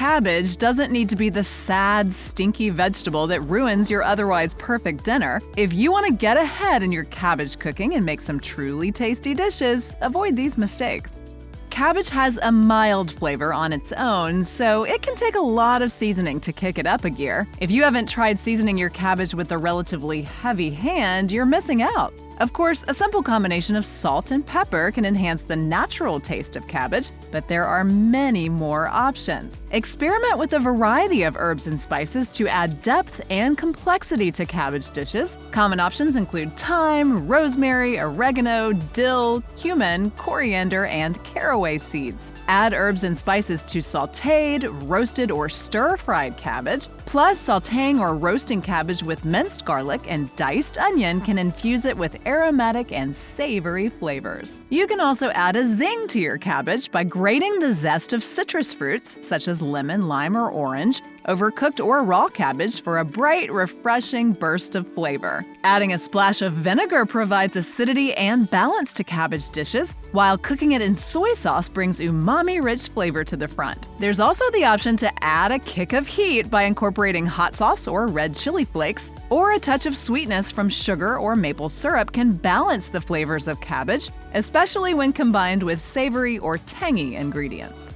Cabbage doesn't need to be the sad, stinky vegetable that ruins your otherwise perfect dinner. If you want to get ahead in your cabbage cooking and make some truly tasty dishes, avoid these mistakes. Cabbage has a mild flavor on its own, so it can take a lot of seasoning to kick it up a gear. If you haven't tried seasoning your cabbage with a relatively heavy hand, you're missing out. Of course, a simple combination of salt and pepper can enhance the natural taste of cabbage, but there are many more options. Experiment with a variety of herbs and spices to add depth and complexity to cabbage dishes. Common options include thyme, rosemary, oregano, dill, cumin, coriander, and caraway seeds. Add herbs and spices to sautéed, roasted, or stir-fried cabbage. Plus, sautéing or roasting cabbage with minced garlic and diced onion can infuse it with aromatic and savory flavors. You can also add a zing to your cabbage by grating the zest of citrus fruits, such as lemon, lime, or orange, over cooked or raw cabbage for a bright, refreshing burst of flavor. Adding a splash of vinegar provides acidity and balance to cabbage dishes, while cooking it in soy sauce brings umami-rich flavor to the front. There's also the option to add a kick of heat by incorporating hot sauce or red chili flakes, or a touch of sweetness from sugar or maple syrup can balance the flavors of cabbage, especially when combined with savory or tangy ingredients.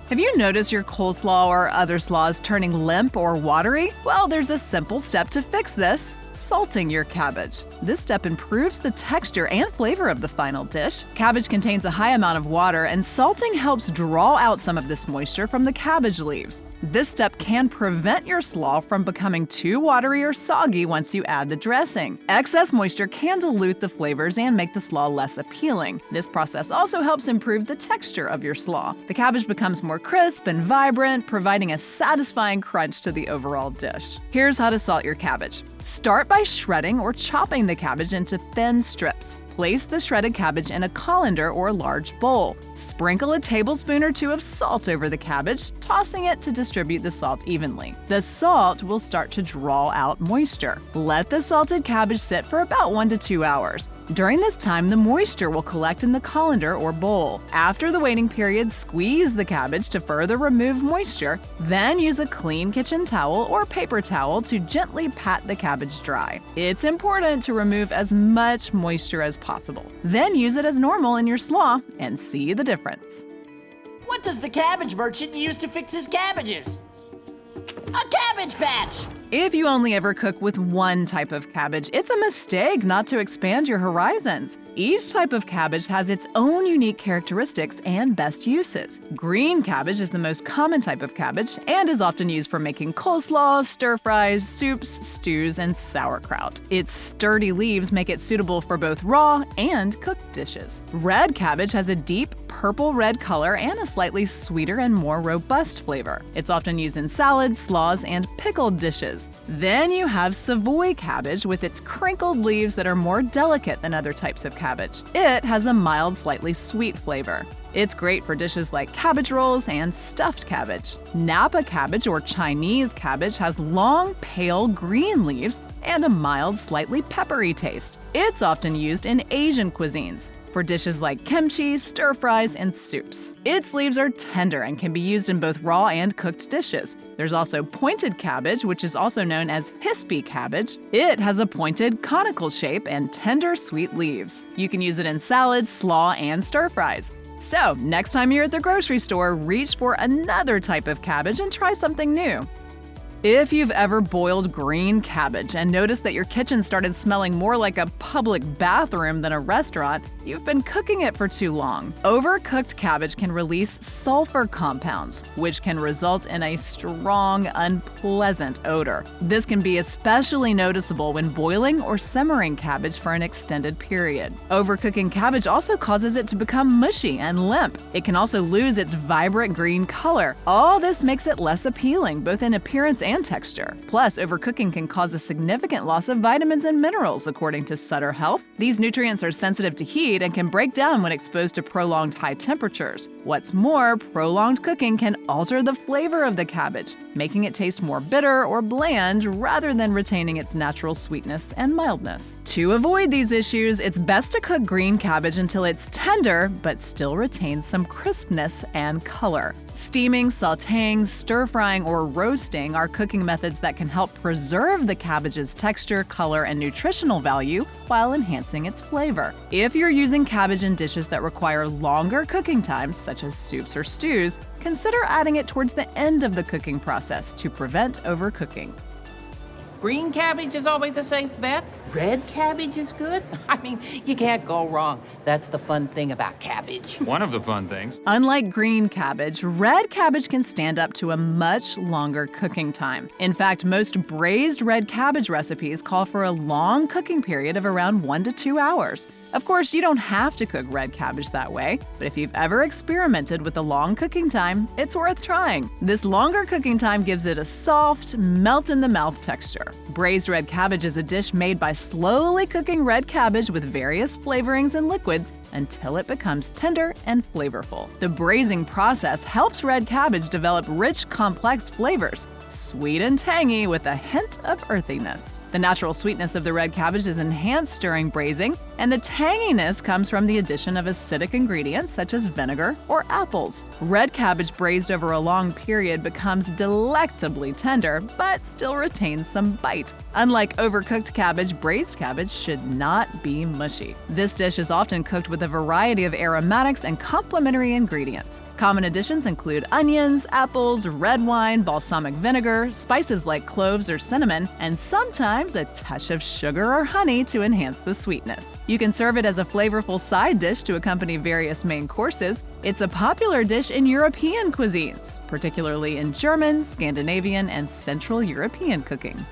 Have you noticed your coleslaw or other slaws turning limp or watery? Well, there's a simple step to fix this: salting your cabbage. This step improves the texture and flavor of the final dish. Cabbage contains a high amount of water, and salting helps draw out some of this moisture from the cabbage leaves. This step can prevent your slaw from becoming too watery or soggy once you add the dressing. Excess moisture can dilute the flavors and make the slaw less appealing. This process also helps improve the texture of your slaw. The cabbage becomes more crisp and vibrant, providing a satisfying crunch to the overall dish. Here's how to salt your cabbage. Start by shredding or chopping the cabbage into thin strips. Place the shredded cabbage in a colander or large bowl. Sprinkle a tablespoon or two of salt over the cabbage, tossing it to distribute the salt evenly. The salt will start to draw out moisture. Let the salted cabbage sit for about 1 to 2 hours. During this time, the moisture will collect in the colander or bowl. After the waiting period, squeeze the cabbage to further remove moisture, then use a clean kitchen towel or paper towel to gently pat the cabbage dry. It's important to remove as much moisture as possible. Then use it as normal in your slaw and see the difference. What does the cabbage merchant use to fix his cabbages? A cabbage patch! If you only ever cook with one type of cabbage, it's a mistake not to expand your horizons. Each type of cabbage has its own unique characteristics and best uses. Green cabbage is the most common type of cabbage and is often used for making coleslaw, stir-fries, soups, stews, and sauerkraut. Its sturdy leaves make it suitable for both raw and cooked dishes. Red cabbage has a deep purple-red color and a slightly sweeter and more robust flavor. It's often used in salads, slaws, and pickled dishes. Then you have Savoy cabbage with its crinkled leaves that are more delicate than other types of cabbage. It has a mild, slightly sweet flavor. It's great for dishes like cabbage rolls and stuffed cabbage. Napa cabbage or Chinese cabbage has long, pale green leaves and a mild, slightly peppery taste. It's often used in Asian cuisines for dishes like kimchi, stir-fries, and soups. Its leaves are tender and can be used in both raw and cooked dishes. There's also pointed cabbage, which is also known as hispy cabbage. It has a pointed, conical shape and tender, sweet leaves. You can use it in salads, slaw, and stir-fries. So, next time you're at the grocery store, reach for another type of cabbage and try something new. If you've ever boiled green cabbage and noticed that your kitchen started smelling more like a public bathroom than a restaurant, you've been cooking it for too long. Overcooked cabbage can release sulfur compounds, which can result in a strong, unpleasant odor. This can be especially noticeable when boiling or simmering cabbage for an extended period. Overcooking cabbage also causes it to become mushy and limp. It can also lose its vibrant green color. All this makes it less appealing, both in appearance and texture. Plus, overcooking can cause a significant loss of vitamins and minerals, according to Sutter Health. These nutrients are sensitive to heat and can break down when exposed to prolonged high temperatures. What's more, prolonged cooking can alter the flavor of the cabbage, making it taste more bitter or bland rather than retaining its natural sweetness and mildness. To avoid these issues, it's best to cook green cabbage until it's tender but still retains some crispness and color. Steaming, sautéing, stir-frying, or roasting are cooking methods that can help preserve the cabbage's texture, color, and nutritional value while enhancing its flavor. If you're using cabbage in dishes that require longer cooking times, such as soups or stews, consider adding it towards the end of the cooking process to prevent overcooking. Green cabbage is always a safe bet. Red cabbage is good. I mean, you can't go wrong. That's the fun thing about cabbage. One of the fun things. Unlike green cabbage, red cabbage can stand up to a much longer cooking time. In fact, most braised red cabbage recipes call for a long cooking period of around 1 to 2 hours. Of course, you don't have to cook red cabbage that way, but if you've ever experimented with a long cooking time, it's worth trying. This longer cooking time gives it a soft, melt-in-the-mouth texture. Braised red cabbage is a dish made by slowly cooking red cabbage with various flavorings and liquids until it becomes tender and flavorful. The braising process helps red cabbage develop rich, complex flavors, sweet and tangy with a hint of earthiness. The natural sweetness of the red cabbage is enhanced during braising, and the tanginess comes from the addition of acidic ingredients such as vinegar or apples. Red cabbage braised over a long period becomes delectably tender, but still retains some bite. Unlike overcooked cabbage, braised cabbage should not be mushy. This dish is often cooked with a variety of aromatics and complementary ingredients. Common additions include onions, apples, red wine, balsamic vinegar, spices like cloves or cinnamon, and sometimes a touch of sugar or honey to enhance the sweetness. You can serve it as a flavorful side dish to accompany various main courses. It's a popular dish in European cuisines, particularly in German, Scandinavian, and Central European cooking.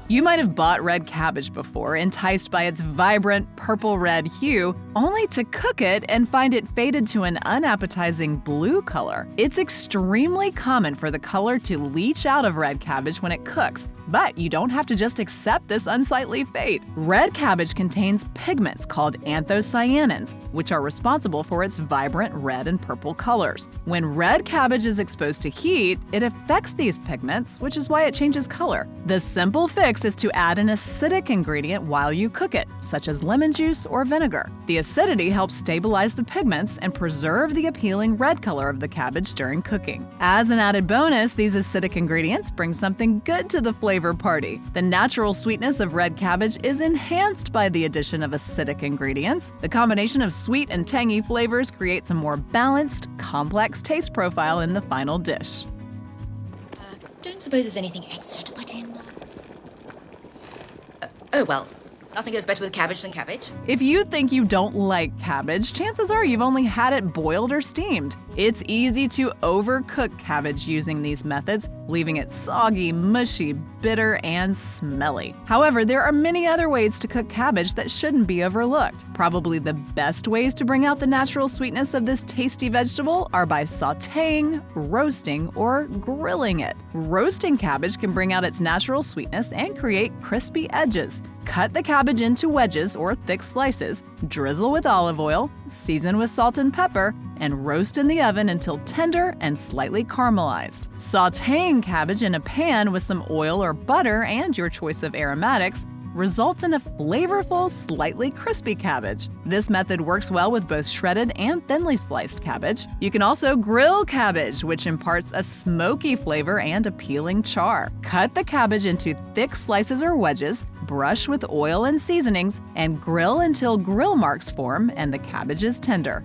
You might have bought red cabbage before, enticed by its vibrant purple-red hue, only to cook it and find it faded to an unappetizing blue color. It's extremely common for the color to leach out of red cabbage when it cooks, but you don't have to just accept this unsightly fate. Red cabbage contains pigments called anthocyanins, which are responsible for its vibrant red and purple colors. When red cabbage is exposed to heat, it affects these pigments, which is why it changes color. The simple fix is to add an acidic ingredient while you cook it, such as lemon juice or vinegar. The acidity helps stabilize the pigments and preserve the appealing red color of the cabbage during cooking. As an added bonus, these acidic ingredients bring something good to the flavor party. The natural sweetness of red cabbage is enhanced by the addition of acidic ingredients. The combination of sweet and tangy flavors creates a more balanced, complex taste profile in the final dish. Don't suppose there's anything extra to put in? Oh, well, nothing goes better with cabbage than cabbage. If you think you don't like cabbage, chances are you've only had it boiled or steamed. It's easy to overcook cabbage using these methods, leaving it soggy, mushy, bitter, and smelly. However, there are many other ways to cook cabbage that shouldn't be overlooked. Probably the best ways to bring out the natural sweetness of this tasty vegetable are by sautéing, roasting, or grilling it. Roasting cabbage can bring out its natural sweetness and create crispy edges. Cut the cabbage into wedges or thick slices, drizzle with olive oil, season with salt and pepper, and roast in the oven until tender and slightly caramelized. Sautéing cabbage in a pan with some oil or butter and your choice of aromatics results in a flavorful, slightly crispy cabbage. This method works well with both shredded and thinly sliced cabbage. You can also grill cabbage, which imparts a smoky flavor and appealing char. Cut the cabbage into thick slices or wedges, brush with oil and seasonings, and grill until grill marks form and the cabbage is tender.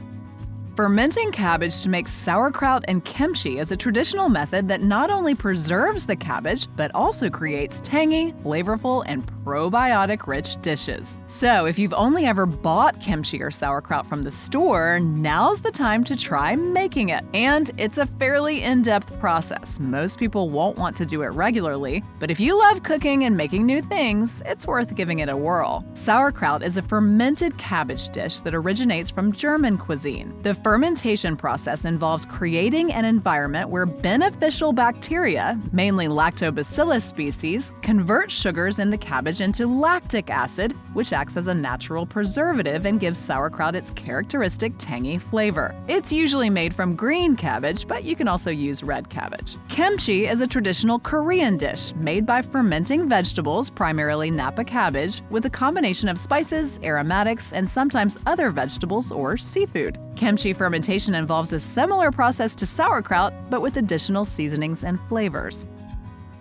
Fermenting cabbage to make sauerkraut and kimchi is a traditional method that not only preserves the cabbage, but also creates tangy, flavorful, and probiotic-rich dishes. So if you've only ever bought kimchi or sauerkraut from the store, now's the time to try making it. And it's a fairly in-depth process. Most people won't want to do it regularly, but if you love cooking and making new things, it's worth giving it a whirl. Sauerkraut is a fermented cabbage dish that originates from German cuisine. The fermentation process involves creating an environment where beneficial bacteria, mainly lactobacillus species, convert sugars in the cabbage cabbage into lactic acid, which acts as a natural preservative and gives sauerkraut its characteristic tangy flavor. It's usually made from green cabbage, but you can also use red cabbage. Kimchi is a traditional Korean dish made by fermenting vegetables, primarily Napa cabbage, with a combination of spices, aromatics, and sometimes other vegetables or seafood. Kimchi fermentation involves a similar process to sauerkraut, but with additional seasonings and flavors.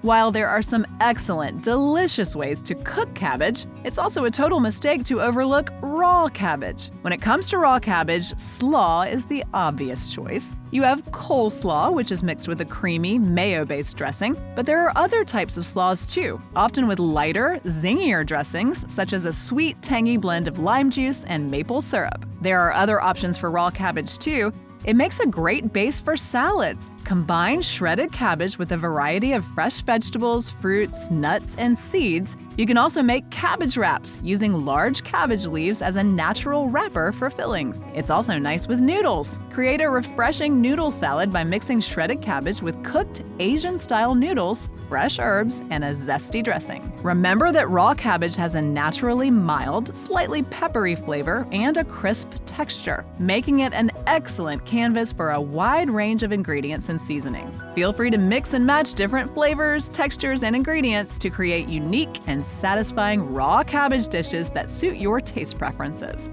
While there are some excellent, delicious ways to cook cabbage, it's also a total mistake to overlook raw cabbage. When it comes to raw cabbage, slaw is the obvious choice. You have coleslaw, which is mixed with a creamy, mayo-based dressing, but there are other types of slaws too, often with lighter, zingier dressings, such as a sweet, tangy blend of lime juice and maple syrup. There are other options for raw cabbage too. It makes a great base for salads. Combine shredded cabbage with a variety of fresh vegetables, fruits, nuts, and seeds. You can also make cabbage wraps using large cabbage leaves as a natural wrapper for fillings. It's also nice with noodles. Create a refreshing noodle salad by mixing shredded cabbage with cooked Asian-style noodles, fresh herbs, and a zesty dressing. Remember that raw cabbage has a naturally mild, slightly peppery flavor and a crisp texture, making it an excellent canvas for a wide range of ingredients and seasonings. Feel free to mix and match different flavors, textures, and ingredients to create unique and satisfying raw cabbage dishes that suit your taste preferences.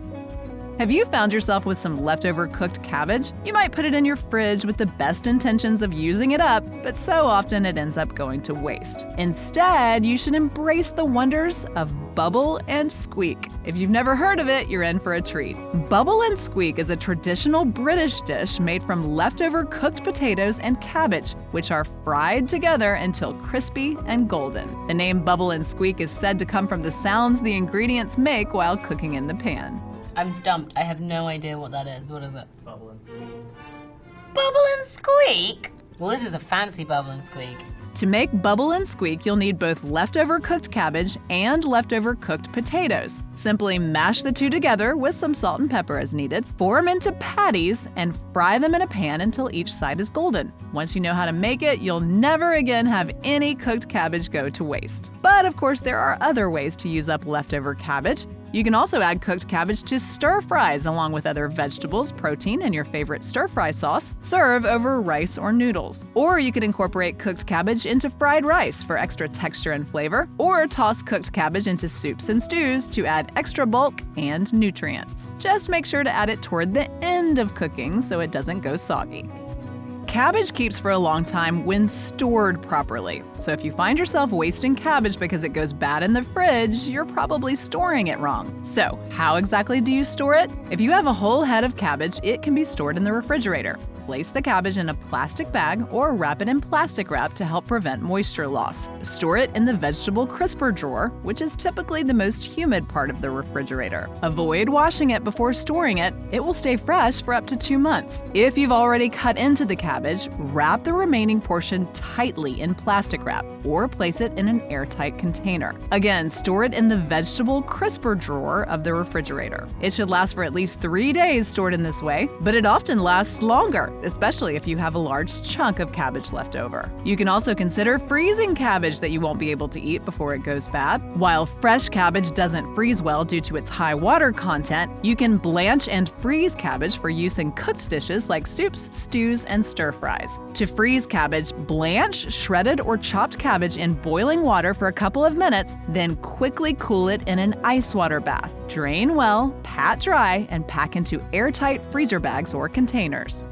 Have you found yourself with some leftover cooked cabbage? You might put it in your fridge with the best intentions of using it up, but so often it ends up going to waste. Instead, you should embrace the wonders of Bubble and Squeak. If you've never heard of it, you're in for a treat. Bubble and Squeak is a traditional British dish made from leftover cooked potatoes and cabbage, which are fried together until crispy and golden. The name Bubble and Squeak is said to come from the sounds the ingredients make while cooking in the pan. I'm stumped. I have no idea what that is. What is it? Bubble and squeak. Bubble and Squeak? Well, this is a fancy Bubble and Squeak. To make Bubble and Squeak, you'll need both leftover cooked cabbage and leftover cooked potatoes. Simply mash the two together with some salt and pepper as needed, form into patties, and fry them in a pan until each side is golden. Once you know how to make it, you'll never again have any cooked cabbage go to waste. But of course, there are other ways to use up leftover cabbage. You can also add cooked cabbage to stir fries along with other vegetables, protein, and your favorite stir fry sauce. Serve over rice or noodles. Or you could incorporate cooked cabbage into fried rice for extra texture and flavor, or toss cooked cabbage into soups and stews to add extra bulk and nutrients. Just make sure to add it toward the end of cooking so it doesn't go soggy. Cabbage keeps for a long time when stored properly. So if you find yourself wasting cabbage because it goes bad in the fridge, you're probably storing it wrong. So how exactly do you store it? If you have a whole head of cabbage, it can be stored in the refrigerator. Place the cabbage in a plastic bag or wrap it in plastic wrap to help prevent moisture loss. Store it in the vegetable crisper drawer, which is typically the most humid part of the refrigerator. Avoid washing it before storing it. It will stay fresh for up to 2 months. If you've already cut into the cabbage, wrap the remaining portion tightly in plastic wrap or place it in an airtight container. Again, store it in the vegetable crisper drawer of the refrigerator. It should last for at least 3 days stored in this way, but it often lasts longer, especially if you have a large chunk of cabbage left over. You can also consider freezing cabbage that you won't be able to eat before it goes bad. While fresh cabbage doesn't freeze well due to its high water content, you can blanch and freeze cabbage for use in cooked dishes like soups, stews, and stir fries. To freeze cabbage, blanch shredded or chopped cabbage in boiling water for a couple of minutes, then quickly cool it in an ice water bath. Drain well, pat dry, and pack into airtight freezer bags or containers.